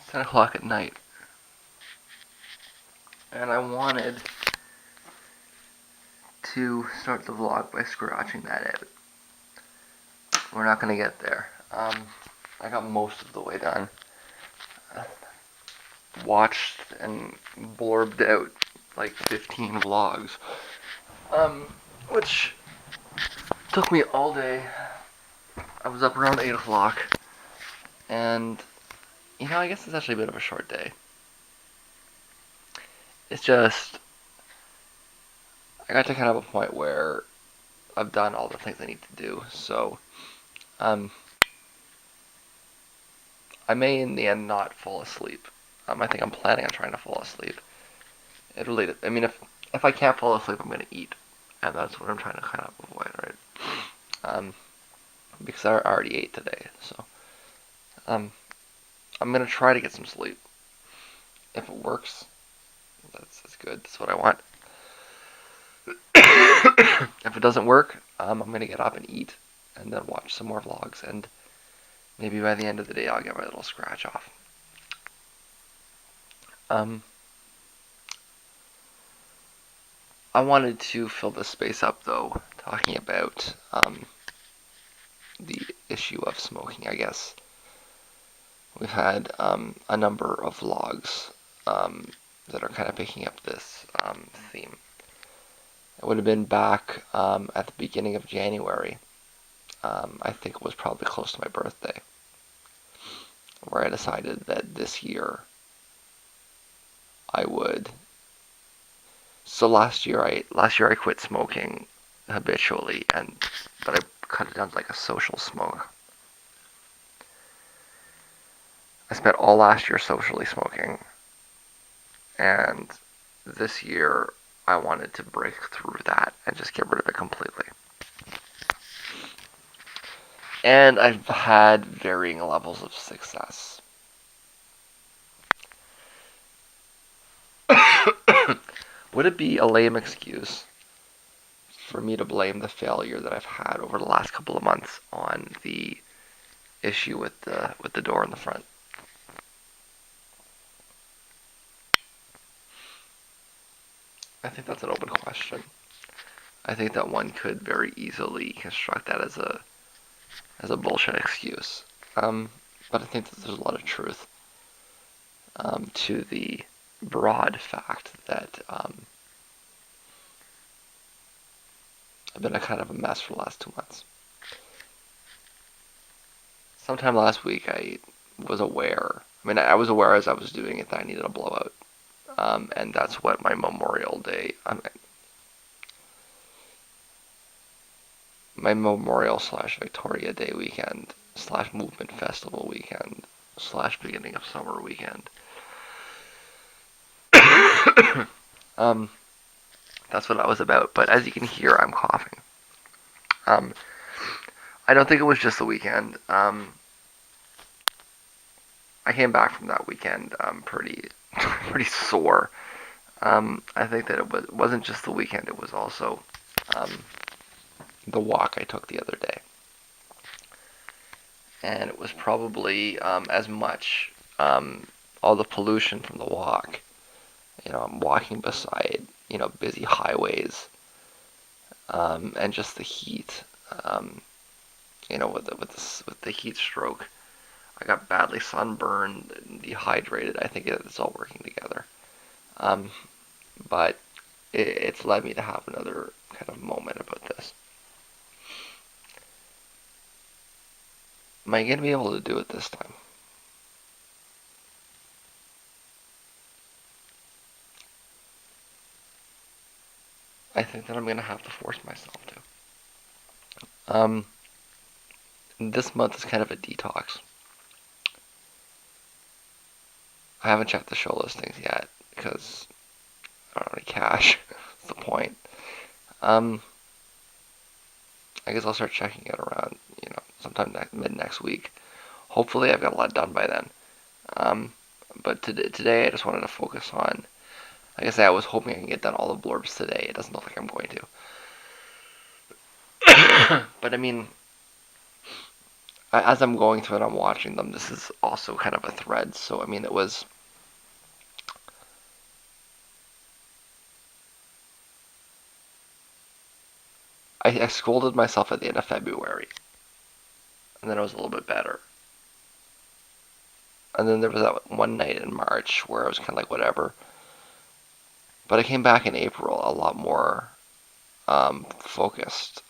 It's 10 o'clock at night. And I wanted to start the vlog by scratching that out. We're not going to get there. I got most of the way done. Watched and blurbed out like 15 vlogs. Which took me all day. I was up around 8 o'clock. And, I guess it's actually a bit of a short day. It's just, I got to kind of a point where I've done all the things I need to do. So, I may in the end not fall asleep. I think I'm planning on trying to fall asleep. If I can't fall asleep, I'm going to eat. And that's what I'm trying to kind of avoid, right? Because I already ate today. So, I'm going to try to get some sleep. If it works, that's good. That's what I want. If it doesn't work, I'm going to get up and eat. And then watch some more vlogs. And maybe by the end of the day, I'll get my little scratch off. I wanted to fill this space up, though, talking about the issue of smoking, I guess. We've had a number of vlogs that are kind of picking up this theme. It would have been back at the beginning of January. I think it was probably close to my birthday, where I decided that this year I would. So last year I quit smoking habitually, but I cut it down to like a social smoke. I spent all last year socially smoking, and this year I wanted to break through that and just get rid of it completely. And I've had varying levels of success. Would it be a lame excuse for me to blame the failure that I've had over the last couple of months on the issue with the door in the front? I think that's an open question. I think that one could very easily construct that as a bullshit excuse. But I think that there's a lot of truth to the broad fact that I've been a kind of a mess for the last 2 months. Sometime last week, I was aware. I was aware as I was doing it that I needed a blowout, and that's what my Memorial Day, my Memorial/Victoria Day weekend/Movement Festival weekend/beginning of summer weekend. That's what I was about. But as you can hear, I'm coughing. I don't think it was just the weekend. I came back from that weekend pretty pretty sore. I think that it wasn't just the weekend. It was also the walk I took the other day, and it was probably as much all the pollution from the walk. I'm walking beside busy highways, and just the heat. With the heat stroke, I got badly sunburned and dehydrated. I think it's all working together. But it's led me to have another kind of moment about this. Am I going to be able to do it this time? I think that I'm going to have to force myself to. This month is kind of a detox. I haven't checked the show listings yet because I don't have any cash. That's the point. I guess I'll start checking it around, sometime mid next week. Hopefully, I've got a lot done by then. But today, I just wanted to focus on. Like I say, I was hoping I can get done all the blurbs today. It doesn't look like I'm going to. But as I'm going through it, I'm watching them. This is also kind of a thread. So I mean, it was. I scolded myself at the end of February, and then it was a little bit better. And then there was that one night in March where I was kind of like whatever. But I came back in April a lot more focused.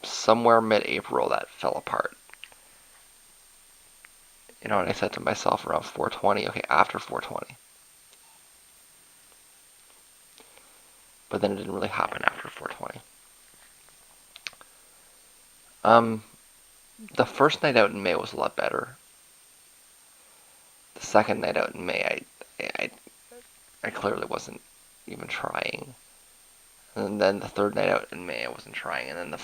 Somewhere mid-April that fell apart. And I said to myself around 420, okay, after 420. But then it didn't really happen after 420. Um, the first night out in May was a lot better. The second night out in May, I clearly wasn't even trying. And then the third night out in May, I wasn't trying. And then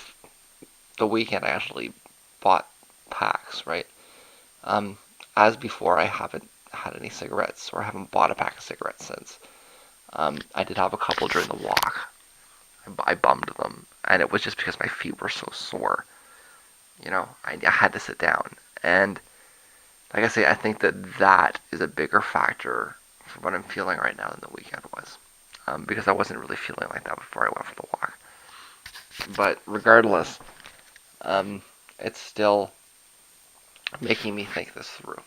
the weekend, I actually bought packs, right? Um, as before, I haven't had any cigarettes, or I haven't bought a pack of cigarettes since. I did have a couple during the walk. I bummed them, and it was just because my feet were so sore. I had to sit down. And like I say, I think that is a bigger factor for what I'm feeling right now than the weekend was. Because I wasn't really feeling like that before I went for the walk. But regardless, um, it's still making me think this through.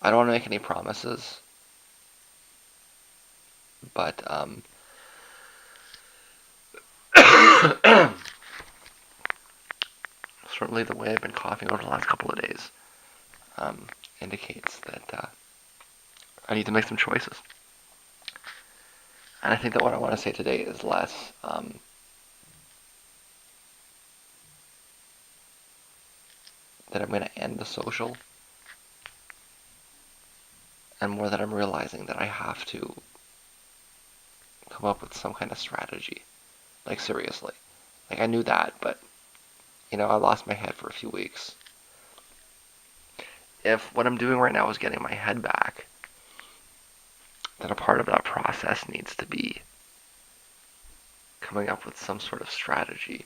I don't want to make any promises, but certainly the way I've been coughing over the last couple of days um, indicates that I need to make some choices. And I think that what I want to say today is less that I'm going to end the social, and more that I'm realizing that I have to come up with some kind of strategy. Like, seriously. Like, I knew that, but, I lost my head for a few weeks. If what I'm doing right now is getting my head back, then a part of that process needs to be coming up with some sort of strategy.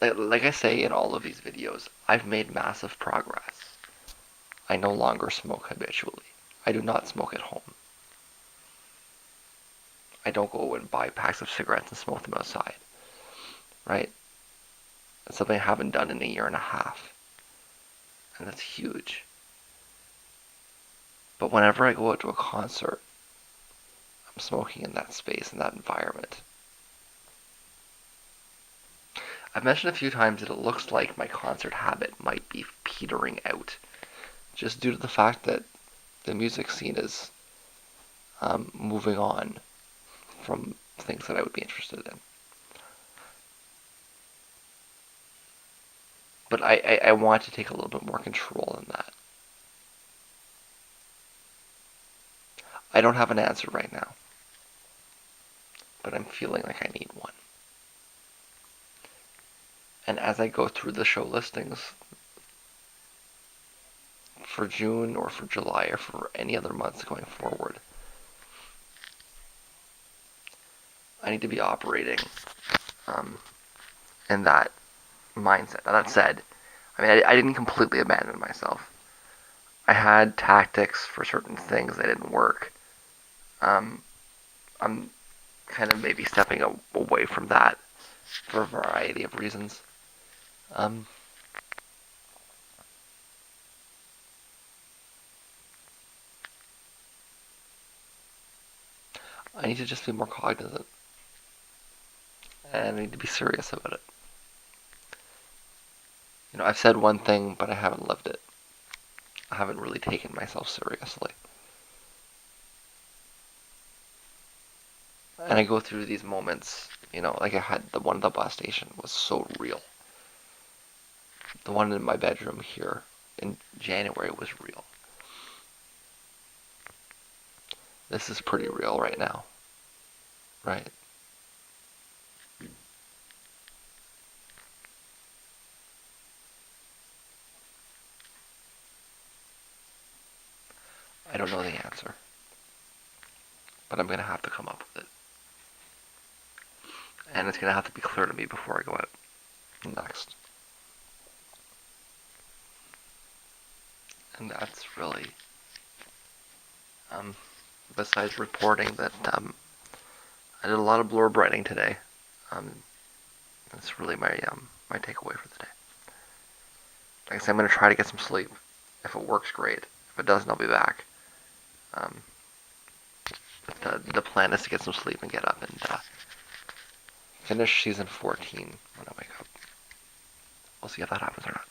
Like I say in all of these videos, I've made massive progress. I no longer smoke habitually. I do not smoke at home. I don't go and buy packs of cigarettes and smoke them outside, right? That's something I haven't done in a year and a half, and that's huge. But whenever I go out to a concert, I'm smoking in that space, in that environment. I've mentioned a few times that it looks like my concert habit might be petering out, just due to the fact that the music scene is moving on from things that I would be interested in. But I want to take a little bit more control in that. I don't have an answer right now, but I'm feeling like I need one. And as I go through the show listings for June or for July or for any other months going forward, I need to be operating um, in that mindset. Now, that said, I mean, I didn't completely abandon myself. I had tactics for certain things that didn't work. Um, I'm kind of maybe stepping away from that for a variety of reasons. Um, I need to just be more cognizant, and I need to be serious about it. I've said one thing, but I haven't lived it. I haven't really taken myself seriously. And I go through these moments, like I had the one at the bus station was so real. The one in my bedroom here in January was real. This is pretty real right now, right? I don't know the answer. but I'm gonna have to come up with it, and it's gonna have to be clear to me before I go out next. And that's really, um, besides reporting that I did a lot of blurb writing today. Um, that's really my takeaway for the day. Like I said, I'm gonna try to get some sleep. If it works, great. If it doesn't, I'll be back. Um, but the plan is to get some sleep and get up and finish season 14 when I wake up. We'll see if that happens or not.